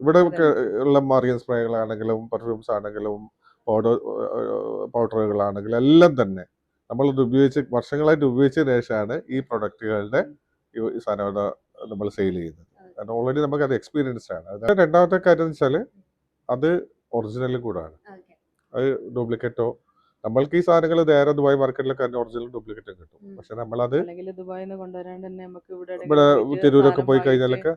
ഇവിടെ അതന്നെ. ഉള്ള മറിയൻ സ്പ്രേകളാണെങ്കിലും പെർഫ്യൂംസ് ആണെങ്കിലും പൗഡർ പൗഡറുകളാണെങ്കിലും എല്ലാം തന്നെ നമ്മളിത് ഉപയോഗിച്ച് വർഷങ്ങളായിട്ട് ഉപയോഗിച്ചതിന് ശേഷമാണ് ഈ പ്രൊഡക്റ്റുകളുടെ ഈ സാധനം നമ്മൾ സെയിൽ ചെയ്യുന്നത്. കാരണം ഓൾറെഡി നമുക്ക് അത് എക്സ്പീരിയൻസ്ഡ് ആണ്. അത് രണ്ടാമത്തെ കാര്യം എന്ന് വെച്ചാൽ അത് ഒറിജിനലും കൂടാണ്. അത് ഡ്യൂപ്ലിക്കേറ്റോ നമ്മൾക്ക് ഈ സാധനങ്ങൾ നേരെ ദുബായ് മാർക്കറ്റിലൊക്കെ അതിന്റെ ഒറിജിനൽ ഡ്യൂപ്ലിക്കേറ്റും കിട്ടും. പക്ഷെ നമ്മളത് അല്ലെങ്കിൽ ദുബായിൽ നിന്ന് കൊണ്ടുവരാണ്ട് തന്നെ നമുക്ക് ഇവിടെ ഇവിടെ എവിടെയെങ്കിലും പോയിട്ട് തിരൂരൊക്കെ സാധനം പോയി വാങ്ങിയിട്ട് കഴിഞ്ഞാലൊക്കെ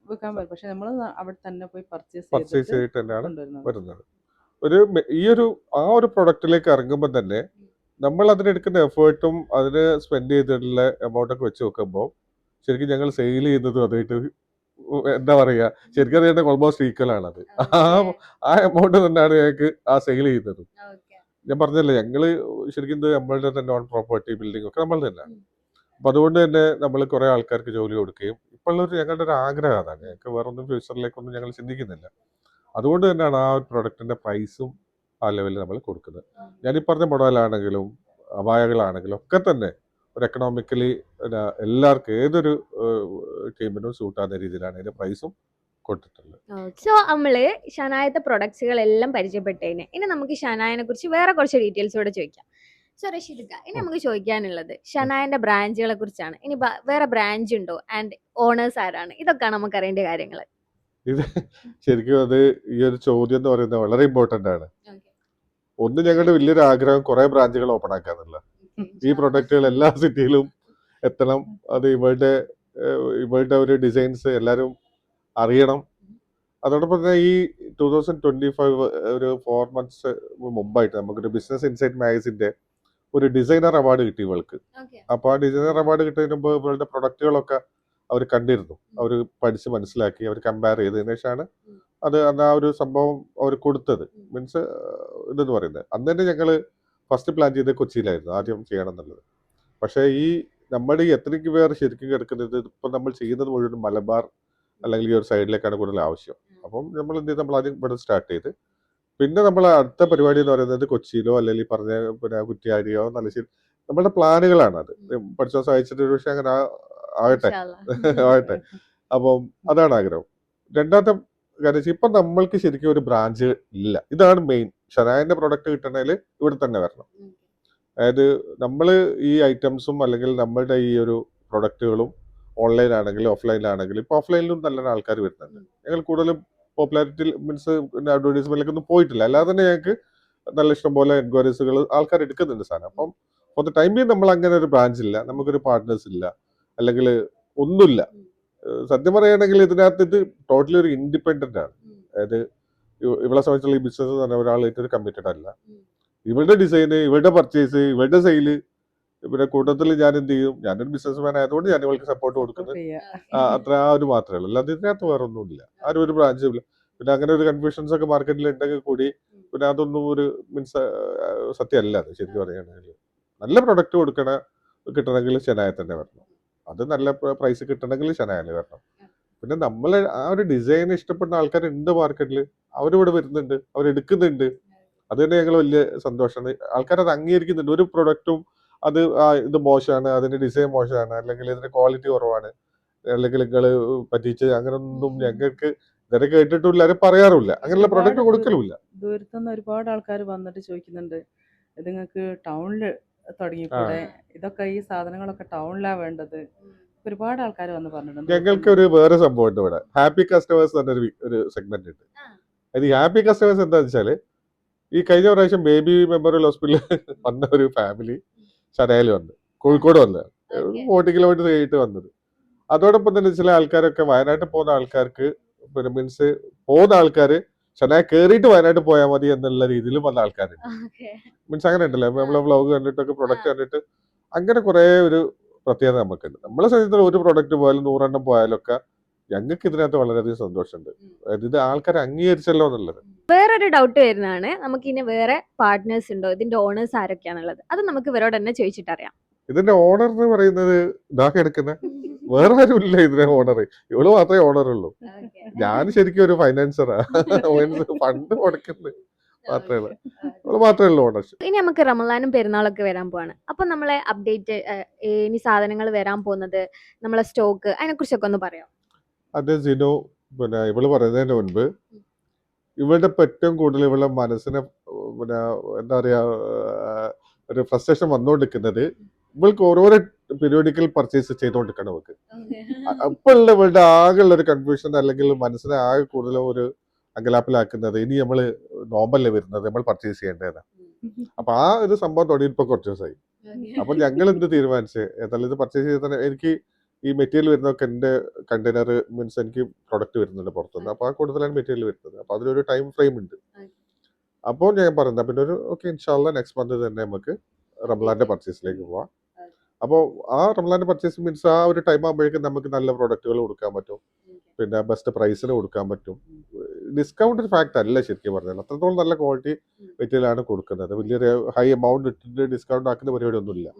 വിൽക്കാൻ പറ്റും. പക്ഷെ നമ്മൾ അവിടെ തന്നെ പോയി പർച്ചേസ് പർച്ചേസ് ചെയ്തിട്ട് ചെയ്തിട്ട് തന്നെയാണ് കൊണ്ടുവരുന്നത്. വരുന്നത്. ഈ ഒരു ആ ഒരു പ്രൊഡക്റ്റിലേക്ക് ഇറങ്ങുമ്പോൾ തന്നെ നമ്മൾ അതിനെടുക്കുന്ന എഫേർട്ടും അതിന് സ്പെൻഡ് ചെയ്തിട്ടുള്ള എമൗണ്ടൊക്കെ വെച്ച് നോക്കുമ്പോൾ ശരിക്കും ഞങ്ങൾ സെയിൽ ചെയ്യുന്നതും അതായിട്ട് എന്താ പറയുക, ശരിക്കും അറിയാൻ ഓൾമോസ്റ്റ് ഈക്വൽ ആണത്. ആ എമൗണ്ട് തന്നെയാണ് ഞങ്ങൾക്ക് ആ സെയിൽ ചെയ്യുന്നത്. ഞാൻ പറഞ്ഞല്ലേ, ഞങ്ങള് ശരിക്കും ഇത് നമ്മളുടെ തന്നെ ഓൺ പ്രോപ്പർട്ടി ബിൽഡിംഗ് ഒക്കെ നമ്മൾ തന്നെ. അപ്പൊ അതുകൊണ്ട് തന്നെ നമ്മൾ കുറെ ആൾക്കാർക്ക് ജോലി കൊടുക്കുകയും ഇപ്പോഴുള്ളൊരു ഞങ്ങളുടെ ഒരു ആഗ്രഹം അതാണ്. ഞങ്ങൾക്ക് വേറൊന്നും ഫ്യൂച്ചറിലേക്കൊന്നും ഞങ്ങൾ ചിന്തിക്കുന്നില്ല. അതുകൊണ്ട് തന്നെയാണ് ആ ഒരു പ്രൊഡക്റ്റിന്റെ പ്രൈസും ആ ലെവലിൽ നമ്മൾ കൊടുക്കുന്നത്. ഞാനീ പറഞ്ഞ മോഡലാണെങ്കിലും അപായകളാണെങ്കിലും ഒക്കെ തന്നെ ഒരു എക്കണോമിക്കലി എല്ലാവർക്കും ഏതൊരു ടീമിനും സൂട്ടാകുന്ന രീതിയിലാണ് അതിന്റെ പ്രൈസും കൊടുത്തിട്ടുള്ളത്. സോ നമ്മള് ഷനായത്തെ പ്രൊഡക്ട്സുകളെല്ലാം പരിചയപ്പെട്ടതിന് ഇനി നമുക്ക് ഷനായനെ കുറിച്ച് വേറെ കുറച്ച് ഡീറ്റെയിൽസ് കൂടെ ചോദിക്കാം. സോ റഷീദ്, ഇനി നമുക്ക് ചോദിക്കാനുള്ളത് ഷനായന്റെ ബ്രാഞ്ചുകളെ കുറിച്ചാണ്. ഇനി വേറെ ബ്രാഞ്ച് ഉണ്ടോ ആൻഡ് ഓണേഴ്സ് ആരാണ്? ഇതൊക്കെയാണ് നമുക്ക് അറിയേണ്ട കാര്യങ്ങൾ. ഇത് ശരിക്കും അത് ഈ ഒരു ചോദ്യം എന്ന് പറയുന്നത് വളരെ ഇമ്പോർട്ടന്റ് ആണ്. ഒന്ന്, ഞങ്ങളുടെ വലിയൊരു ആഗ്രഹം കുറെ ബ്രാഞ്ചുകൾ ഓപ്പൺ ആക്കാന്നുള്ള. ഈ പ്രൊഡക്റ്റുകൾ എല്ലാ സിറ്റിയിലും എത്തണം. അത് ഇവരുടെ ഒരു ഡിസൈൻസ് എല്ലാവരും അറിയണം. അതോടൊപ്പം തന്നെ ഈ 2025 ഒരു 4 months മുമ്പായിട്ട് നമുക്കൊരു ബിസിനസ് ഇൻസൈറ്റ് മാഗസിന്റെ ഒരു ഡിസൈനർ അവാർഡ് കിട്ടി ഇവൾക്ക്. അപ്പൊ ആ ഡിസൈനർ അവാർഡ് കിട്ടുന്നതിന് മുമ്പ് ഇവളുടെ പ്രൊഡക്റ്റുകളൊക്കെ അവർ കണ്ടിരുന്നു. അവർ പഠിച്ച് മനസ്സിലാക്കി അവർ കമ്പയർ ചെയ്തതിനു ശേഷമാണ് അത് ആ ഒരു സംഭവം അവർ കൊടുത്തത്. മീൻസ് ഇതെന്ന് പറയുന്നത് അന്ന് തന്നെ ഞങ്ങൾ ഫസ്റ്റ് പ്ലാൻ ചെയ്തത് കൊച്ചിയിലായിരുന്നു ആദ്യം ചെയ്യണം എന്നുള്ളത്. പക്ഷേ ഈ നമ്മുടെ ഈ എത്രയ്ക്ക് പേർ ശരിക്കും കിടക്കുന്നത് ഇപ്പം നമ്മൾ ചെയ്യുന്നത് മുഴുവൻ മലബാർ അല്ലെങ്കിൽ ഈ ഒരു സൈഡിലേക്കാണ് കൂടുതൽ ആവശ്യം. അപ്പം നമ്മൾ എന്ത് ചെയ്ത് നമ്മൾ ആദ്യം ഇവിടെ സ്റ്റാർട്ട് ചെയ്ത് പിന്നെ നമ്മൾ അടുത്ത പരിപാടി എന്ന് പറയുന്നത് കൊച്ചിയിലോ അല്ലെങ്കിൽ പറഞ്ഞ പിന്നെ കുറ്റ്യാടിയോ നല്ലശ്ശേരി നമ്മുടെ പ്ലാനുകളാണ്. അത് പഠിച്ച സഹായിച്ചിട്ട് ഒരു പക്ഷേ അങ്ങനെ ആകട്ടെ ആകട്ടെ. അപ്പം അതാണ് ആഗ്രഹം. രണ്ടാമത്തെ കാര്യം ഇപ്പം നമ്മൾക്ക് ശരിക്കും ഒരു ബ്രാഞ്ച് ഇല്ല. ഇതാണ് മെയിൻ. ഷനായന്റെ പ്രൊഡക്റ്റ് കിട്ടണമെങ്കിൽ ഇവിടെ തന്നെ വരണം. അതായത് നമ്മൾ ഈ ഐറ്റംസും അല്ലെങ്കിൽ നമ്മളുടെ ഈ ഒരു പ്രൊഡക്റ്റുകളും ഓൺലൈൻ ആണെങ്കിലും ഓഫ്ലൈനിലാണെങ്കിലും ഇപ്പൊ ഓഫ്ലൈനിലും നല്ല ആൾക്കാർ വരുന്നുണ്ട്. ഞങ്ങൾ കൂടുതലും പോപ്പുലാരിറ്റി മീൻസ് പിന്നെ അഡ്വർടൈസ്മെന്റിലേക്ക് ഒന്നും പോയിട്ടില്ല. അല്ലാതെ തന്നെ ഞങ്ങൾക്ക് നല്ല ഇഷ്ടം പോലെ എൻക്വയറീസുകൾ ആൾക്കാർ എടുക്കുന്നുണ്ട് സാധനം. അപ്പം ഫോർ ദ ടൈം ബീങ് നമ്മൾ അങ്ങനെ ഒരു ബ്രാഞ്ച് ഇല്ല, നമുക്കൊരു പാർട്ട്നേഴ്സ് ഇല്ല, അല്ലെങ്കിൽ ഒന്നുമില്ല. സത്യം പറയുകയാണെങ്കിൽ ഇതിനകത്ത് ഇത് ടോട്ടലി ഒരു ഇൻഡിപെൻഡന്റ് ആണ്. അതായത് ഇവളെ സംബന്ധിച്ചുള്ള ഈ ബിസിനസ് എന്ന് പറഞ്ഞാൽ ഒരാളായിട്ട് ഒരു കമ്മിറ്റഡ് അല്ല. ഇവരുടെ ഡിസൈന്, ഇവരുടെ പർച്ചേസ്, ഇവരുടെ സെയില്, പിന്നെ കൂട്ടത്തിൽ ഞാൻ എന്ത് ചെയ്യും, ഞാനൊരു ബിസിനസ് മാൻ ആയതുകൊണ്ട് ഞാൻ ഇവൾക്ക് സപ്പോർട്ട് കൊടുക്കുന്നത് അത്ര ആ ഒരു മാത്രമേ ഉള്ളൂ. അല്ലാതെ ഇതിനകത്ത് വേറെ ഒന്നുമില്ല. ആരും ഒരു ബ്രാഞ്ചും ഇല്ല. പിന്നെ അങ്ങനെ ഒരു കൺഫ്യൂഷൻസ് ഒക്കെ മാർക്കറ്റിൽ ഉണ്ടെങ്കിൽ കൂടി പിന്നെ അതൊന്നും ഒരു മീൻസ് സത്യമല്ല. അത് ശരിക്കും പറയുകയാണെങ്കിൽ നല്ല പ്രൊഡക്റ്റ് കിട്ടണമെങ്കിൽ ഷനായ തന്നെ വരണം. അത് നല്ല പ്രൈസ് കിട്ടണമെങ്കിൽ ഷനായ വരണം. പിന്നെ നമ്മൾ ആ ഒരു ഡിസൈൻ ഇഷ്ടപ്പെടുന്ന ആൾക്കാരുണ്ട് മാർക്കറ്റിൽ, അവരിവിടെ വരുന്നുണ്ട്, അവരെടുക്കുന്നുണ്ട്. അത് തന്നെ ഞങ്ങൾ വലിയ സന്തോഷമാണ്. ആൾക്കാർ അത് അംഗീകരിക്കുന്നുണ്ട്. ഒരു പ്രൊഡക്റ്റും അത് ഇത് മോശമാണ്, അതിന്റെ ഡിസൈൻ മോശമാണ്, അല്ലെങ്കിൽ ഇതിന്റെ ക്വാളിറ്റി കുറവാണ്, അല്ലെങ്കിൽ നിങ്ങൾ പറ്റിച്ച് അങ്ങനൊന്നും ഞങ്ങൾക്ക് ഇതുവരെ കേട്ടിട്ടില്ല, ആരും പറയാറില്ല. അങ്ങനെയുള്ള പ്രൊഡക്റ്റ് കൊടുക്കലുമില്ല. ദൂരത്തുനിന്ന് ഒരുപാട് ആൾക്കാർ വന്നിട്ട് ചോദിക്കുന്നുണ്ട്, ഇത് നിങ്ങൾക്ക് ടൗണില് തുടങ്ങിക്കൂടെ, ഇതൊക്കെ ഈ സാധനങ്ങളൊക്കെ ടൗണിലാ വേണ്ടത്. ഒരുപാട് ആൾക്കാർ വന്ന് പറഞ്ഞിട്ടുണ്ട്. ഞങ്ങൾക്ക് ഒരു വേറെ സംഭവം ഉണ്ട് ഇവിടെ, ഹാപ്പി കസ്റ്റമേഴ്സ് തന്നെ ഒരു സെഗ്മെന്റ് ഉണ്ട്. അത് ഈ ഹാപ്പി കസ്റ്റമേഴ്സ് എന്താണെന്ന് വെച്ചാല് ഈ കഴിഞ്ഞ പ്രാവശ്യം ബേബി മെമ്മോറിയൽ ഹോസ്പിറ്റലിൽ വന്ന ഒരു ഫാമിലി ഷനായിൽ വന്ന് കോഴിക്കോട് വന്ന് 40 കിലോമീറ്റർ കഴിഞ്ഞിട്ട് വന്നത്. അതോടൊപ്പം തന്നെ ചില ആൾക്കാരൊക്കെ വയനാട്ടിൽ പോകുന്ന ആൾക്കാർക്ക് പിന്നെ മീൻസ് പോകുന്ന ആൾക്കാര് ഷനായ കയറിയിട്ട് വയനാട്ടിൽ പോയാൽ മതി എന്നുള്ള രീതിയിൽ വന്ന ആൾക്കാരുണ്ട്. മീൻസ് അങ്ങനെ ഉണ്ടല്ലോ, നമ്മളെ വ്ളോഗ് കണ്ടിട്ടൊക്കെ പ്രൊഡക്റ്റ് കണ്ടിട്ട് അങ്ങനെ കുറെ ഒരു പ്രത്യേകത നമുക്കുണ്ട്. നമ്മളെ സംബന്ധിച്ചിടത്തോളം ഒരു പ്രൊഡക്റ്റ് പോയാലും 100 എണ്ണം പോയാലൊക്കെ ഞങ്ങൾക്ക് ഇതിനകത്ത് വളരെയധികം സന്തോഷമുണ്ട്. ഇത് ആൾക്കാർ അംഗീകരിച്ചല്ലോ എന്നുള്ളത്. വേറൊരു ഡൗട്ട് വരുന്നതാണ്, നമുക്ക് ഇനി വേറെ പാർട്ട്നേഴ്സ് ഉണ്ടോ, ഇതിന്റെ ഓണേഴ്സ് ആരൊക്കെയാണുള്ളത്? അത് നമുക്ക് ഇവരോട് തന്നെ ചോദിച്ചിട്ടറിയാം. ഇതിന്റെ ഓണർ എന്ന് പറയുന്നത് ഇതാക്കി എടുക്കുന്ന വേറെ ആരും ഇല്ല. ഇതിന്റെ ഓണർ ഇവള് മാത്രമേ ഓണറുള്ളൂ. ഞാൻ ശരിക്കും ഒരു ഫൈനാൻസറാ, ഫണ്ട് കൊടുക്കുന്നത് മാത്രമേ ഇവള് മാത്രമേ ഉള്ളൂ ഓണർ. ഇനി നമുക്ക് റമളാനും പെരുന്നാളൊക്കെ വരാൻ പോവാണ്. അപ്പൊ നമ്മളെ അപ്ഡേറ്റ്, ഇനി സാധനങ്ങൾ വരാൻ പോകുന്നത്, നമ്മളെ സ്റ്റോക്ക്, അതിനെ കുറിച്ചൊക്കെ ഒന്ന് പറയാം. അത് സിനു പിന്നെ ഇവള് പറയുന്നതിന് മുൻപ് ഇവളുടെ ഏറ്റവും കൂടുതൽ ഇവളുടെ മനസ്സിനെ പിന്നെ എന്താ പറയാ ഒരു ഫ്രസ്ട്രേഷൻ വന്നുകൊണ്ടിരിക്കുന്നത് ഇവൾക്ക് ഓരോരോ പീരിയോഡിക്കൽ പർച്ചേസ് ചെയ്തുകൊണ്ടിരിക്കണം അവൾക്ക്. അപ്പോഴുള്ള ഇവളുടെ ആകെയുള്ള ഒരു കൺഫ്യൂഷൻ അല്ലെങ്കിൽ മനസ്സിനെ ആകെ കൂടുതൽ ഒരു അങ്കലാപ്പിലാക്കുന്നത് ഇനി നമ്മള് നോമ്പല്ലേ വരുന്നത് നമ്മൾ പർച്ചേസ് ചെയ്യേണ്ടതാണ്. അപ്പൊ ആ ഒരു സംഭവം തുടങ്ങിയിപ്പോ കുറച്ച് ദിവസമായി. അപ്പൊ ഞങ്ങൾ എന്ത് തീരുമാനിച്ച് ഏതായാലും ഇത് പർച്ചേസ് ചെയ്ത് തന്നെ എനിക്ക് ഈ മെറ്റീരിയൽ വരുന്നതൊക്കെ എന്റെ കണ്ടെയ്നർ മീൻസ് എനിക്ക് പ്രൊഡക്റ്റ് വരുന്നുണ്ട് പുറത്തുനിന്ന്. അപ്പൊ ആ കൂടുതലാണ് മെറ്റീരിയൽ വരുന്നത്. അപ്പൊ അതിലൊരു ടൈം ഫ്രെയിം ഉണ്ട്. അപ്പോൾ ഞാൻ പറഞ്ഞ പിന്നെ ഒരു ഓക്കെ ഇൻഷാല്ല നെക്സ്റ്റ് മന്ത് തന്നെ നമുക്ക് റംലാന്റെ പർച്ചേസിലേക്ക് പോവാം. അപ്പോൾ ആ റംലാന്റെ പർച്ചേസ് മീൻസ് ആ ഒരു ടൈം ആകുമ്പോഴേക്കും നമുക്ക് നല്ല പ്രോഡക്റ്റുകൾ കൊടുക്കാൻ പറ്റും, പിന്നെ ബെസ്റ്റ് പ്രൈസിന് കൊടുക്കാൻ പറ്റും. ഡിസ്കൗണ്ട് ഒരു ഫാക്ട് അല്ല ശരിക്കും പറഞ്ഞാൽ, അത്രത്തോളം നല്ല ക്വാളിറ്റി മെറ്റീരിയലാണ് കൊടുക്കുന്നത്. വലിയൊരു ഹൈ എമൗണ്ട് ഇട്ടിട്ട് ഡിസ്കൗണ്ട് ആക്കുന്ന പരിപാടി ഒന്നുമില്ല.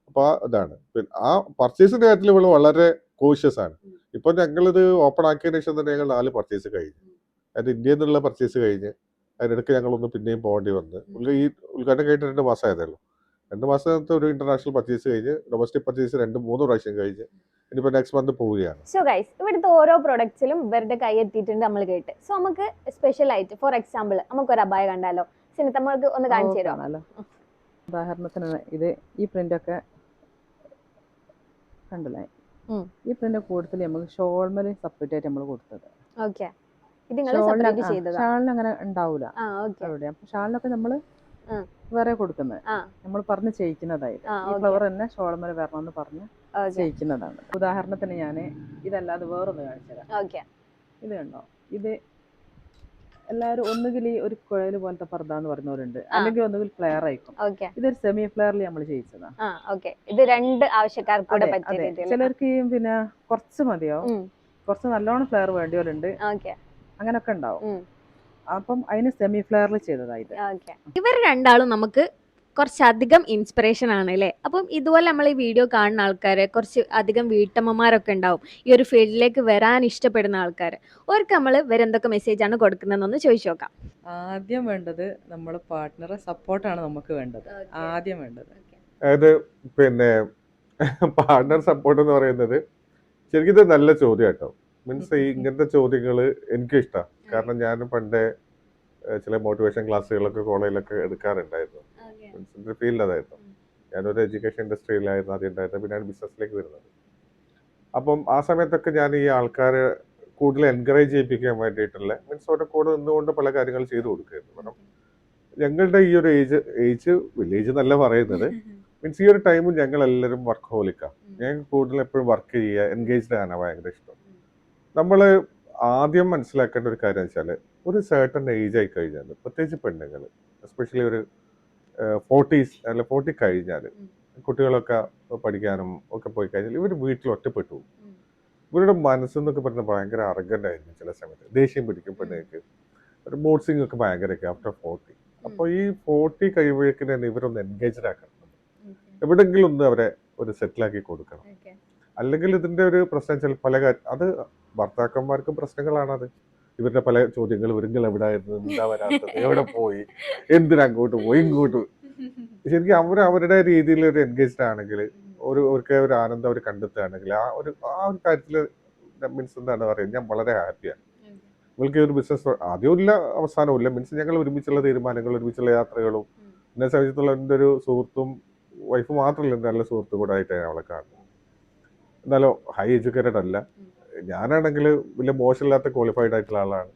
അപ്പൊ അതാണ് പിന്നെ ആ പർച്ചേസിന്റെ കാര്യത്തിൽ ഇവള് വളരെ കോഷ്യസ് ആണ്. ഇപ്പൊ ഞങ്ങളിത് ഓപ്പൺ ആക്കിയതിനു ശേഷം തന്നെ ഞങ്ങൾ 4 പർച്ചേസ് കഴിഞ്ഞു. അത് ഇന്ത്യയിൽ നിന്നുള്ള പർച്ചേസ് കഴിഞ്ഞ് അതിനിടയ്ക്ക് ഞങ്ങളൊന്ന് പിന്നെയും പോകേണ്ടി വന്ന് ഈ ഉദ്ഘാടനം കഴിഞ്ഞിട്ട് 2 മാസം ആയതല്ലോ. 2 മാസത്തെ ഒരു ഇന്റർനാഷണൽ പർച്ചേസ് കഴിഞ്ഞ് ഡൊമസ്റ്റിക് പർച്ചേസ് 2-3 പ്രാവശ്യം കഴിഞ്ഞ് ഇനിയിപ്പോ നെക്സ്റ്റ് മന്ത് പോവുകയാണ്. സോ ഗൈസ്, ഇവിടുത്തെ ഓരോ പ്രൊഡക്ട്സിലും ഇവരുടെ കൈ എത്തിയിട്ടുണ്ട് നമ്മൾ കേട്ട്. സോ നമുക്ക് സ്പെഷ്യൽ ആയിട്ട് ഫോർ എക്സാമ്പിൾ നമുക്ക് ഒരു അബായ കണ്ടാലോ? സിനിത നമ്മൾക്ക് ഒന്ന് കാണിച്ചു തരുമോ? കാണാലോ. ഉദാഹരണത്തിന് ഇത് ഈ പ്രിന്റൊക്കെ കണ്ടില്ലേ? ഈ പ്രിന്റ് കൂടുതൽ നമുക്ക് ഷോൾമേൽ സെപ്പറേറ്റ് ആയിട്ട് നമ്മൾ കൊടുത്തത്. ഓക്കെ, ഇത് നിങ്ങൾ സെപ്പറേറ്റ് ചെയ്തതാ? ഷാളിന് അങ്ങനെ ഉണ്ടാവൂല. ഓക്കെ, അപ്പൊ ഷാളിനൊക്കെ നമ്മള് വേറെ കൊടുക്കുന്നത്, നമ്മൾ പറഞ്ഞ് ചെയ്യിക്കുന്നതായിട്ട്. ഈ ഫ്ലവർ തന്നെ ഷോൾമേൽ വരണമെന്ന് പറഞ്ഞ് ചെയ്യിക്കുന്നതാണ്. ഉദാഹരണത്തിന് ഞാൻ ഇതല്ലാതെ വേറൊന്ന് കാണിച്ചുതരാം. ഓക്കെ, ഇത് കണ്ടോ? ഇത് എല്ലാവരും ഒന്നുകിൽ ഒരു കുഴൽ പോലത്തെ പർദ്ദ എന്ന് പറയുന്നവരുണ്ട്, അല്ലെങ്കിൽ ഒന്നുകിൽ ഫ്ലെയർ ആയിരിക്കും. ഇതൊരു സെമി ഫ്ലെയറിൽ നമ്മൾ ചെയ്യിച്ചതാണ്. ഇത് 2 ആവശ്യക്കാർക്ക് പറ്റിയ. ചിലർക്ക് പിന്നെ കുറച്ച് മതിയോ, കുറച്ച് നല്ലോണം ഫ്ലെയർ വേണ്ടിയവരുണ്ട്, അങ്ങനൊക്കെ ഉണ്ടാവും. അപ്പം അതിന് സെമി ഫ്ലെയറിൽ ചെയ്തതായത്. ഇവർ രണ്ടാളും നമുക്ക് കുറച്ചധികം ഇൻസ്പിറേഷൻ ആണ് അല്ലേ? അപ്പം ഇതുപോലെ നമ്മൾ ഈ വീഡിയോ കാണുന്ന ആൾക്കാരെ കുറച്ച് അധികം വീട്ടമ്മമാരൊക്കെ ഉണ്ടാവും, ഈ ഒരു ഫീൽഡിലേക്ക് വരാൻ ഇഷ്ടപ്പെടുന്ന ആൾക്കാർ. അവർക്ക് നമ്മൾ വേറെന്തൊക്കെ മെസ്സേജാണ് കൊടുക്കുന്നതെന്നൊന്ന് ചോദിച്ചു നോക്കാം. ആദ്യം വേണ്ടത് നമ്മൾ പാർട്ട്ണറെ സപ്പോർട്ടാണ് നമുക്ക് വേണ്ടത്. ആദ്യം വേണ്ടത് അതായത് പിന്നെ പാർട്ട്ണർ സപ്പോർട്ട് എന്ന് പറയുന്നത് ശരിക്കും ഇത് നല്ല ചോദ്യം കേട്ടോ. മീൻസ് ഇങ്ങനത്തെ ചോദ്യങ്ങൾ എനിക്കും ഇഷ്ടമാണ്. കാരണം ഞാൻ പണ്ടേ ചില മോട്ടിവേഷൻ ക്ലാസ്സുകളൊക്കെ കോളേജിലൊക്കെ എടുക്കാറുണ്ടായിരുന്നു. മീൻസ് ഫീൽഡ് അതായിരുന്നു. ഞാനൊരു എഡ്യൂക്കേഷൻ ഇൻഡസ്ട്രിയിലായിരുന്നു ആദ്യം ഉണ്ടായിരുന്നത്, പിന്നെ ഞാൻ ബിസിനസ്സിലേക്ക് വരുന്നത്. അപ്പം ആ സമയത്തൊക്കെ ഞാൻ ഈ ആൾക്കാരെ കൂടുതൽ എൻകറേജ് ചെയ്യിപ്പിക്കാൻ വേണ്ടിയിട്ടുള്ള മീൻസ് അവരുടെ കൂടെ നിന്നുകൊണ്ട് പല കാര്യങ്ങൾ ചെയ്തു കൊടുക്കുകയായിരുന്നു. കാരണം ഞങ്ങളുടെ ഈ ഒരു ഏജ് വില്ലേജ് എന്നല്ല പറയുന്നത്, മീൻസ് ഈ ഒരു ടൈമിൽ ഞങ്ങൾ എല്ലാവരും വർക്ക് ഹോളിക്കാം. ഞങ്ങൾക്ക് കൂടുതൽ എപ്പോഴും വർക്ക് ചെയ്യുക, എൻഗേജ്ഡ് ആണ് ഭയങ്കര ഇഷ്ടം. നമ്മൾ ആദ്യം മനസ്സിലാക്കേണ്ട ഒരു കാര്യം വെച്ചാൽ ഒരു സർട്ടൺ ഏജ് ആയി കഴിഞ്ഞാൽ, പ്രത്യേകിച്ച് പെണ്ണുങ്ങൾ എസ്പെഷ്യലി ഒരു 40s അല്ല 40 കഴിഞ്ഞാൽ, കുട്ടികളൊക്കെ പഠിക്കാനും ഒക്കെ പോയി കഴിഞ്ഞാൽ ഇവർ വീട്ടിൽ ഒറ്റപ്പെട്ടു പോകും. ഇവരുടെ മനസ്സെന്നൊക്കെ പറഞ്ഞാൽ ഭയങ്കര അർഗൻ്റ് ആയിരിക്കും. ചില സമയത്ത് ദേഷ്യം പിടിക്കും പെണ്ണുങ്ങൾക്ക്, ഒരു മൂഡ് സ്വിംഗ് ഒക്കെ ഭയങ്കരമൊക്കെ ആഫ്റ്റർ 40. അപ്പോൾ ഈ 40 കഴിയുമ്പോഴേക്കും തന്നെ ഇവരൊന്ന് എൻഗേജ്ഡ് ആക്കണം, എവിടെയെങ്കിലും ഒന്ന് അവരെ ഒരു സെറ്റിലാക്കി കൊടുക്കണം. അല്ലെങ്കിൽ ഇതിന്റെ ഒരു പ്രശ്നം വെച്ചാൽ പല അത് ഭർത്താക്കന്മാർക്കും പ്രശ്നങ്ങളാണത്. ഇവരുടെ പല ചോദ്യങ്ങൾ, ഇവരെങ്കിൽ എവിടെ ആയിരുന്നു, എന്താ വരാത്തത്, എവിടെ പോയി, എന്തിനങ്ങോട്ട് പോയി ഇങ്ങോട്ട്. ശരിക്കും അവരുടെ രീതിയിൽ ഒരു എൻഗേജ്ഡ് ആണെങ്കിൽ, അവർക്ക് ഒരു ആനന്ദം അവർ കണ്ടെത്തുകയാണെങ്കിൽ ആ ഒരു കാര്യത്തിൽ മീൻസ് എന്താണ് പറയുക, ഞാൻ വളരെ ഹാപ്പിയാണ്. നിങ്ങൾക്ക് ഒരു ബിസിനസ് ആദ്യവും ഇല്ല അവസാനവും ഇല്ല. മീൻസ് ഞങ്ങൾ ഒരുമിച്ചുള്ള തീരുമാനങ്ങൾ, ഒരുമിച്ചുള്ള യാത്രകളും, എന്നെ സംബന്ധിച്ചുള്ള എൻ്റെ ഒരു സുഹൃത്തും വൈഫ് മാത്രമല്ല, എൻ്റെ നല്ല സുഹൃത്തും കൂടെ ആയിട്ടാണ് അവളെ കാണുന്നത്. എന്നാലും ഹൈ എഡ്യൂക്കേറ്റഡ് അല്ല. ഞാനാണെങ്കിൽ വലിയ മോശമില്ലാത്ത ക്വാളിഫൈഡ് ആയിട്ടുള്ള ആളാണ്.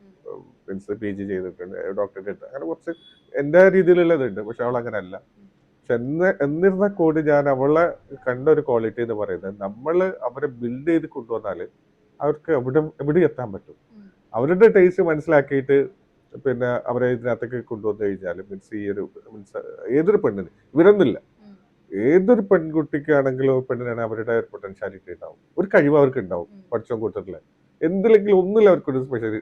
മീൻസ് PG ചെയ്തിട്ടുണ്ട്, ഡോക്ടറേറ്റ്, അങ്ങനെ കുറച്ച് എൻ്റെ രീതിയിലുള്ള ഇതുണ്ട്. പക്ഷെ അവൾ അങ്ങനെ അല്ല. പക്ഷെ എന്നിരുന്നാൽ കൂടി ഞാൻ അവളെ കണ്ട ഒരു ക്വാളിറ്റി എന്ന് പറയുന്നത്, നമ്മൾ അവരെ ബിൽഡ് ചെയ്ത് കൊണ്ടുവന്നാൽ അവർക്ക് എവിടെ എത്താൻ പറ്റും. അവരുടെ ടേസ്റ്റ് മനസ്സിലാക്കിയിട്ട് പിന്നെ അവരെ ഇതിനകത്തേക്ക് കൊണ്ടുവന്നു കഴിഞ്ഞാൽ മീൻസ് ഈ ഒരു മീൻസ് ഏതൊരു പെണ്ണിന്, ഇവരൊന്നുമില്ല, ഏതൊരു പെൺകുട്ടിക്കാണെങ്കിലും പെണ്ണിനാണ് അവരുടെ പൊട്ടൻഷ്യാലിറ്റി ഉണ്ടാവും, ഒരു കഴിവ് അവർക്ക് ഉണ്ടാവും. പഠിച്ചോ കൂട്ടത്തില് എന്തിലെങ്കിലും ഒന്നില്ല അവർക്കൊരു സ്പെഷ്യൽ,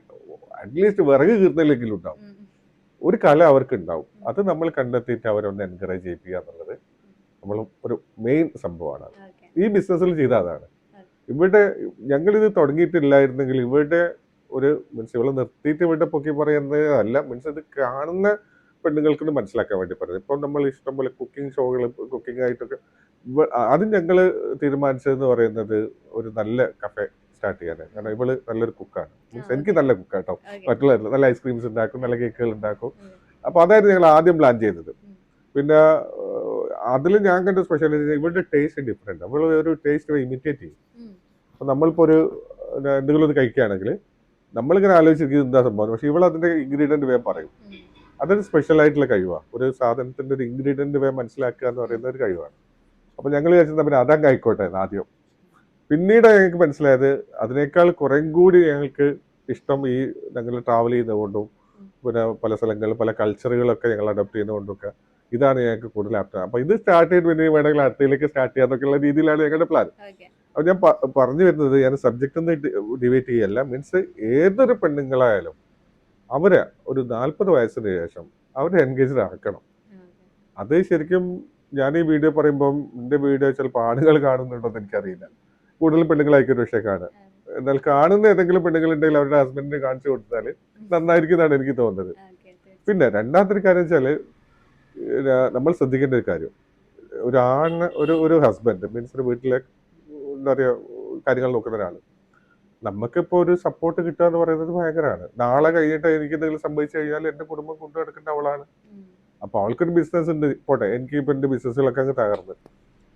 അറ്റ്ലീസ്റ്റ് വിറക് കീർന്നില്ലെങ്കിലും ഉണ്ടാവും, ഒരു കല അവർക്ക് ഉണ്ടാവും. അത് നമ്മൾ കണ്ടെത്തിയിട്ട് അവരൊന്ന് എൻകറേജ് ചെയ്യിപ്പിക്കുക എന്നുള്ളത് നമ്മൾ ഒരു മെയിൻ സംഭവമാണ്. ഈ ബിസിനസ്സിൽ ചെയ്ത അതാണ്. ഇവിടെ ഞങ്ങളിത് തുടങ്ങിയിട്ടില്ലായിരുന്നെങ്കിൽ ഇവരുടെ ഒരു മീൻസ് ഇവളെ നിർത്തിയിട്ട് ഇവിടെ പൊക്കി പറയുന്നത് അല്ല, മീൻസ് ഇത് കാണുന്ന പെണ്ണുങ്ങൾക്ക് മനസ്സിലാക്കാൻ വേണ്ടി പറയുന്നത്. ഇപ്പം നമ്മൾ ഇഷ്ടംപോലെ കുക്കിംഗ് ഷോകൾ, കുക്കിംഗ് ആയിട്ടൊക്കെ ആദ്യം ഞങ്ങൾ തീരുമാനിച്ചതെന്ന് പറയുന്നത് ഒരു നല്ല കഫേ സ്റ്റാർട്ട് ചെയ്യാൻ. കാരണം ഇവള് നല്ലൊരു കുക്കാണ്, മീൻസ് എനിക്ക് നല്ല കുക്കാട്ടോ, മറ്റുള്ള നല്ല ഐസ്ക്രീംസ് ഉണ്ടാക്കും, നല്ല കേക്കുകൾ ഉണ്ടാക്കും. അപ്പൊ അതായിരുന്നു ഞങ്ങൾ ആദ്യം പ്ലാൻ ചെയ്തത്. പിന്നെ അതിൽ ഞാൻ കണ്ട സ്പെഷ്യാലിറ്റി ഇവളുടെ ടേസ്റ്റ് ഡിഫറെന്റ്, നമ്മൾ ഒരു ടേസ്റ്റ് ഇമിറ്റേറ്റ് ചെയ്യും. അപ്പൊ നമ്മളിപ്പോ ഒരു എന്തെങ്കിലും ഒന്ന് കഴിക്കുകയാണെങ്കിൽ നമ്മളിങ്ങനെ ആലോചിച്ചിരിക്കും എന്താ സംഭവം, പക്ഷെ ഇവൾ അതിന്റെ ഇൻഗ്രീഡിയന്റ് വേഗം പറയും. അതൊരു സ്പെഷ്യൽ ആയിട്ടുള്ള കഴിവാണ്, ഒരു സാധനത്തിന്റെ ഒരു ഇൻഗ്രീഡിയന്റ് വേഗം മനസ്സിലാക്കുക എന്ന് പറയുന്ന ഒരു കഴിവാണ്. അപ്പൊ ഞങ്ങൾ വിചാരിച്ചത് പിന്നെ അതങ്ങ് ആയിക്കോട്ടെ ആദ്യം. പിന്നീട് ഞങ്ങൾക്ക് മനസ്സിലായത് അതിനേക്കാൾ കുറെ കൂടി ഞങ്ങൾക്ക് ഇഷ്ടം ഈ ഞങ്ങൾ ട്രാവൽ ചെയ്യുന്നതുകൊണ്ടും പിന്നെ പല സ്ഥലങ്ങളിൽ പല കൾച്ചറുകളൊക്കെ ഞങ്ങൾ അഡോപ്റ്റ് ചെയ്യുന്നതുകൊണ്ടൊക്കെ ഇതാണ് ഞങ്ങൾക്ക് കൂടുതൽ ആപ്റ്റ്. അപ്പൊ ഇത് സ്റ്റാർട്ട് ചെയ്ത് പിന്നെ വേണമെങ്കിൽ അടുത്തയിലേക്ക് സ്റ്റാർട്ട് ചെയ്യാന്നൊക്കെയുള്ള രീതിയിലാണ് ഞങ്ങളുടെ പ്ലാൻ. അപ്പൊ ഞാൻ പറഞ്ഞു വരുന്നത്, ഞാൻ സബ്ജക്റ്റ് ഒന്ന് ഡിബേറ്റ് ചെയ്യല്ല, മീൻസ് ഏതൊരു പെണ്ണുങ്ങളായാലും അവരെ ഒരു 40 വയസ്സിന് ശേഷം അവരെ എൻഗേജ്ഡ് ആക്കണം. അത് ശരിക്കും ഞാൻ ഈ വീഡിയോ പറയുമ്പം എന്റെ വീഡിയോ ചിലപ്പോൾ ആണുങ്ങൾ കാണുന്നുണ്ടോ എന്ന് എനിക്കറിയില്ല, കൂടുതൽ പെണ്ണുങ്ങളായിരിക്കും പക്ഷേ കാണുക. എന്നാൽ കാണുന്ന ഏതെങ്കിലും പെണ്ണുങ്ങളുണ്ടെങ്കിൽ അവരുടെ ഹസ്ബൻഡിനെ കാണിച്ചു കൊടുത്താൽ നന്നായിരിക്കും എന്നാണ് എനിക്ക് തോന്നുന്നത്. പിന്നെ രണ്ടാമത്തെ ഒരു കാര്യം വെച്ചാൽ നമ്മൾ ശ്രദ്ധിക്കേണ്ട ഒരു കാര്യം, ഒരു ഹസ്ബൻഡ് മീൻസ് ഒരു വീട്ടിലെ എന്താ പറയുക കാര്യങ്ങൾ നോക്കുന്ന ഒരാൾ, നമുക്കിപ്പോൾ ഒരു സപ്പോർട്ട് കിട്ടുക എന്ന് പറയുന്നത് ഭയങ്കരമാണ്. നാളെ കഴിഞ്ഞിട്ട് എനിക്ക് എന്തെങ്കിലും സംഭവിച്ചു കഴിഞ്ഞാൽ എന്റെ കുടുംബം കൊണ്ടു നടക്കേണ്ട അവളാണ്. അപ്പൊ അവൾക്കൊരു ബിസിനസ് ഉണ്ട്, പോട്ടെ എനിക്ക് ഇപ്പൊ എന്റെ ബിസിനസ്സുകളൊക്കെ അങ്ങ് തകർന്ന്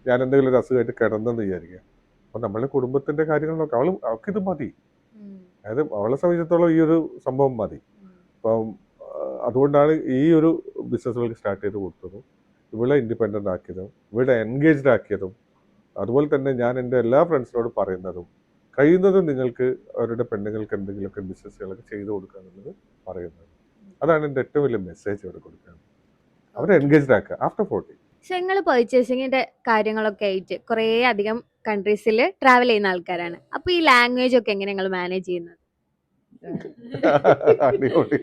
ഞാൻ എന്തെങ്കിലും ഒരു അസുഖമായിട്ട് കിടന്നെന്ന് വിചാരിക്കുക, അപ്പൊ നമ്മളുടെ കുടുംബത്തിന്റെ കാര്യങ്ങൾ നോക്കാം, അവൾക്കിത് മതി. അതായത് അവളെ സംബന്ധിച്ചിടത്തോളം ഈ ഒരു സംഭവം മതി. അപ്പം അതുകൊണ്ടാണ് ഈ ഒരു ബിസിനസ്സുകൾക്ക് സ്റ്റാർട്ട് ചെയ്ത് കൊടുത്തതും ഇവളെ ഇൻഡിപെൻഡന്റ് ആക്കിയതും ഇവളെ എൻഗേജ്ഡ് ആക്കിയതും. അതുപോലെ തന്നെ ഞാൻ എൻ്റെ എല്ലാ ഫ്രണ്ട്സിനോട് പറയുന്നതും കഴിയുന്നതും നിങ്ങൾക്ക് അവരുടെ പെണ്ണുങ്ങൾക്ക് എന്തെങ്കിലുമൊക്കെ ബിസിനസ്സുകളൊക്കെ ചെയ്തു കൊടുക്കുക എന്നുള്ളത് പറയുന്നത്. അതാണ് എൻ്റെ ഏറ്റവും വലിയ മെസ്സേജ് അവിടെ കൊടുക്കുന്നത്, അവരെ എൻഗേജ്ഡ് ആക്കുക ആഫ്റ്റർ 40. പക്ഷെ നിങ്ങൾ പർച്ചേസിങ്ങിന്റെ കാര്യങ്ങളൊക്കെ ആയിട്ട് കുറേ അധികം കൺട്രീസിൽ ട്രാവൽ ചെയ്യുന്ന ആൾക്കാരാണ്. അപ്പൊ ഈ ലാംഗ്വേജ് ഒക്കെ എങ്ങനെ നിങ്ങൾ മാനേജ് ചെയ്യുന്നത്? അടിപൊളി.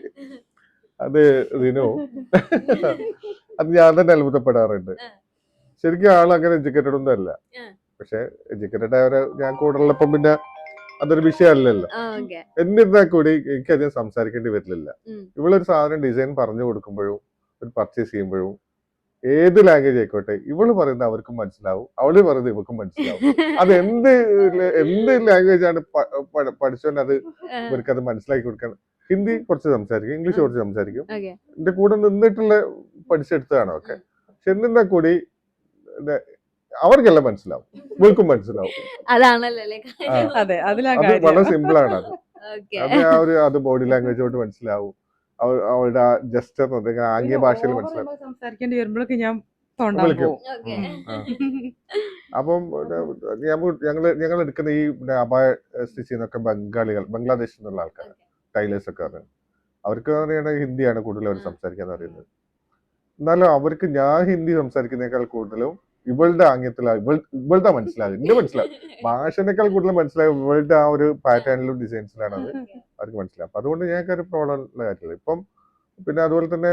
അത് ദിനോ അത് ഞാൻ തന്നെ അത്ഭുതപ്പെടാറുണ്ട്. ശരിക്കും ആൾ അങ്ങനെ എഡ്യൂക്കേറ്റഡ് ഒന്നും അല്ല, പക്ഷെ എഡ്യൂക്കേറ്റഡ് ആയവരെ ഞാൻ കൂടെ ഉള്ളപ്പം പിന്നെ അതൊരു വിഷയമല്ലല്ലോ. എന്നിരുന്നാൽ കൂടി എനിക്കധികം സംസാരിക്കേണ്ടി വരില്ല. ഇവളൊരു സാധനം ഡിസൈൻ പറഞ്ഞു കൊടുക്കുമ്പോഴും ഒരു പർച്ചേസ് ചെയ്യുമ്പോഴും ഏത് ലാംഗ്വേജ് ആയിക്കോട്ടെ ഇവള് പറയുന്നത് അവർക്കും മനസ്സിലാവും, അവള് പറയുന്നത് ഇവർക്കും മനസ്സിലാവും. അത് എന്ത് ലാംഗ്വേജ് ആണ് പഠിച്ചോണ്ട് അത് ഇവർക്ക് അത് മനസ്സിലാക്കി കൊടുക്കാൻ. ഹിന്ദി കുറച്ച് സംസാരിക്കും, ഇംഗ്ലീഷ് കുറച്ച് സംസാരിക്കും, എന്റെ കൂടെ നിന്നിട്ടുള്ള പഠിച്ചെടുത്തതാണ് ഒക്കെ. പക്ഷെ എന്നിരുന്നാൽ കൂടി അവർക്കെല്ലാം മനസ്സിലാവും, ഇവർക്കും മനസ്സിലാവും. അത് വളരെ സിമ്പിൾ ആണ്. അത് ബോഡി ലാംഗ്വേജ് കൊണ്ട് മനസ്സിലാവും, അവളുടെ ജസ്റ്റർ ആംഗ്യ ഭാഷയിൽ മനസ്സിലാവും. സംസാരിക്കേണ്ടി വരുമ്പോഴൊക്കെ ഞാൻ വിളിക്കും. അപ്പം ഞങ്ങൾ എടുക്കുന്ന ഈ അബായ സ്റ്റിച്ച് ചെയ്യുന്നൊക്കെ ബംഗ്ലാദേശിൽ നിന്നുള്ള ആൾക്കാർ, ടൈലേഴ്സ് ഒക്കെ ആണ്. അവർക്ക് പറയുന്നത് ഹിന്ദിയാണ് കൂടുതൽ അവർ സംസാരിക്കാൻ അറിയുന്നത്. എന്നാലും അവർക്ക് ഞാൻ ഹിന്ദി സംസാരിക്കുന്നതിനേക്കാൾ കൂടുതലും ഇവളുടെ ആംഗ്യത്തിലാണ് ഇവളുടെ മനസ്സിലാകും, എന്റെ മനസ്സിലാവും. ഭാഷനേക്കാൾ കൂടുതൽ മനസ്സിലാകും ഇവളുടെ ആ ഒരു പാറ്റേണിലും ഡിസൈൻസിലാണ് അത് അവർക്ക് മനസ്സിലാവും. അപ്പൊ അതുകൊണ്ട് ഞങ്ങൾക്ക് ഒരു പ്രോബ്ലം ഉള്ള കാര്യമില്ല ഇപ്പം. പിന്നെ അതുപോലെ തന്നെ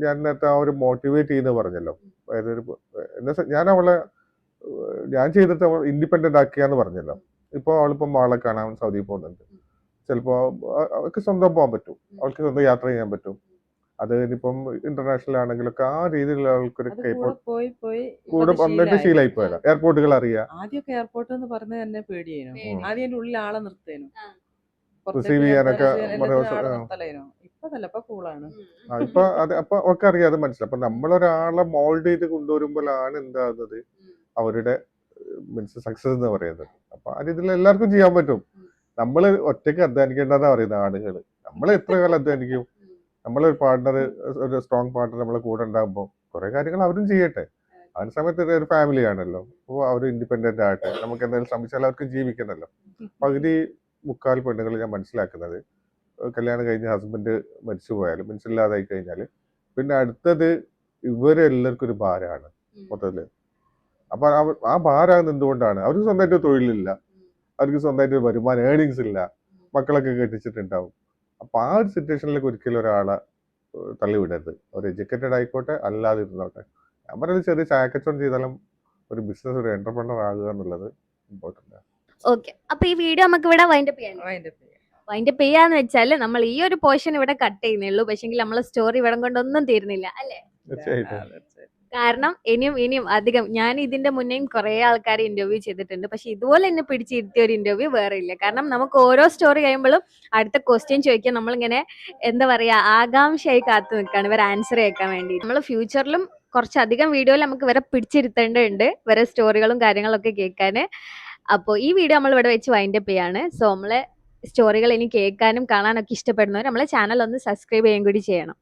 ഞാൻ നേരത്തെ ആ ഒരു മോട്ടിവേറ്റ് ചെയ്യുന്നത് പറഞ്ഞല്ലോ, അതായത് ഞാൻ അവളെ ഞാൻ ചെയ്തിട്ട് അവൾ ഇൻഡിപെൻഡന്റ് ആക്കിയാന്ന് പറഞ്ഞല്ലോ. ഇപ്പൊ അവളിപ്പം ആളെ കാണാൻ സൗദി പോകുന്നുണ്ട്, ചിലപ്പോ അവൾക്ക് സ്വന്തം പോകാൻ പറ്റും, അവൾക്ക് സ്വന്തം യാത്ര ചെയ്യാൻ പറ്റും. അത് ഇനിയിപ്പം ഇന്റർനാഷണൽ ആണെങ്കിലൊക്കെ ആ രീതിയിലുള്ള ആൾക്കൊരു കൂടെ വന്നിട്ട് ശീലമായി പോയതാ. എയർപോർട്ടുകൾ അറിയാം. ആദ്യമൊക്കെ എയർപോർട്ട് എന്ന് പറഞ്ഞത് തന്നെ പേടിയായിരുന്നു, ആദ്യം എന്റെ ഉള്ളിൽ ആളെ നിർത്തേനു, റിസീവ് ചെയ്യാനൊക്കെ ഇപ്പൊ അപ്പൊ ഒക്കെ അറിയാം, അത് മനസ്സിലാവും. അപ്പൊ നമ്മളൊരാളെ മോൾഡ് ചെയ്ത് കൊണ്ടുവരുമ്പോഴാണ് എന്താകുന്നത് അവരുടെ മീൻസ് സക്സസ് എന്ന് പറയുന്നത്. അപ്പൊ ആ രീതിയിൽ എല്ലാവർക്കും ചെയ്യാൻ പറ്റും. നമ്മള് ഒറ്റയ്ക്ക് അധ്വാനിക്കേണ്ടതാ പറയുന്നത് ആളുകൾ. നമ്മൾ എത്ര കാലം അധ്വാനിക്കും? നമ്മളൊരു പാർട്ണർ, ഒരു സ്ട്രോങ് പാർട്ണർ നമ്മളെ കൂടെ ഉണ്ടാകുമ്പോൾ കുറെ കാര്യങ്ങൾ അവരും ചെയ്യട്ടെ. അതിന് സമയത്ത് ഒരു ഫാമിലി ആണല്ലോ, അപ്പോൾ അവർ ഇൻഡിപെൻഡന്റ് ആകട്ടെ. നമുക്ക് എന്തെങ്കിലും സംഭവിച്ചാൽ അവർക്ക് ജീവിക്കണമല്ലോ. പകുതി മുക്കാൽ പെണ്ണുകൾ ഞാൻ മനസ്സിലാക്കുന്നത് കല്യാണം കഴിഞ്ഞ് ഹസ്ബൻഡ് മരിച്ചു പോയാലും മനസ്സില്ലാതായി കഴിഞ്ഞാൽ പിന്നെ അടുത്തത് ഇവരെല്ലാവർക്കും ഒരു ഭാരമാണ് മൊത്തത്തില്. അപ്പൊ ആ ഭാരമാകുന്നത് എന്തുകൊണ്ടാണ്? അവർക്ക് സ്വന്തമായിട്ട് തൊഴിലില്ല, അവർക്ക് സ്വന്തമായിട്ട് വരുമാനം ഏണിങ്സ് ഇല്ല, മക്കളൊക്കെ കെട്ടിച്ചിട്ടുണ്ടാവും. അപ്പൊ ആ ഒരു സിറ്റുവേഷനിലേക്ക് ഒരിക്കലും ഒരാളെ തള്ളിവിടരുത്. ഒരു എഡ്യൂക്കേറ്റഡ് ആയിക്കോട്ടെ അല്ലാതെ ഇരുന്നോട്ടെ. ഞാൻ പറയുന്നത് ചെറിയ ചായക്കച്ചവടം ചെയ്താലും ഒരു ബിസിനസ്, ഒരു എന്റർപ്രണർ ആകുക എന്നുള്ളത് ഇമ്പോർട്ടന്റ് ആണ്. ഓക്കെ, അപ്പൊ ഈ വീഡിയോ നമുക്ക് ഇവിടെ വൈൻഡപ്പ് ചെയ്യാന്ന് വെച്ചാല് നമ്മൾ ഈ ഒരു പോർഷൻ ഇവിടെ കട്ട് ചെയ്യുന്നേ ഉള്ളൂ. പക്ഷെങ്കിൽ നമ്മളെ സ്റ്റോറി ഇവിടെ കൊണ്ടൊന്നും തീരുന്നില്ല അല്ലേ? തീർച്ചയായിട്ടും. കാരണം ഇനിയും അധികം ഞാൻ ഇതിന്റെ മുന്നേയും കുറെ ആൾക്കാരെ ഇന്റർവ്യൂ ചെയ്തിട്ടുണ്ട്. പക്ഷെ ഇതുപോലെ എന്നെ പിടിച്ചിരുത്തിയ ഒരു ഇന്റർവ്യൂ വേറെ ഇല്ല. കാരണം നമുക്ക് ഓരോ സ്റ്റോറി കഴിയുമ്പോഴും അടുത്ത ക്വസ്റ്റ്യൻ ചോദിക്കാൻ നമ്മളിങ്ങനെ എന്താ പറയാ ആകാംക്ഷയായി കാത്തു നിൽക്കുകയാണ് ഇവർ ആൻസർ കേൾക്കാൻ വേണ്ടി. നമ്മൾ ഫ്യൂച്ചറിലും കുറച്ചധികം വീഡിയോയിൽ നമുക്ക് ഇവരെ പിടിച്ചിരുത്തേണ്ടതുണ്ട്, ഇവരെ സ്റ്റോറികളും കാര്യങ്ങളൊക്കെ കേൾക്കാൻ. അപ്പോൾ ഈ വീഡിയോ നമ്മൾ ഇവിടെ വെച്ച് വൈൻഡപ്പ് ചെയ്യാണ്. സോ നമ്മളെ സ്റ്റോറികൾ ഇനി കേൾക്കാനും കാണാനൊക്കെ ഇഷ്ടപ്പെടുന്നവർ നമ്മളെ ചാനൽ ഒന്ന് സബ്സ്ക്രൈബ് ചെയ്യുകയും കൂടി ചെയ്യണം.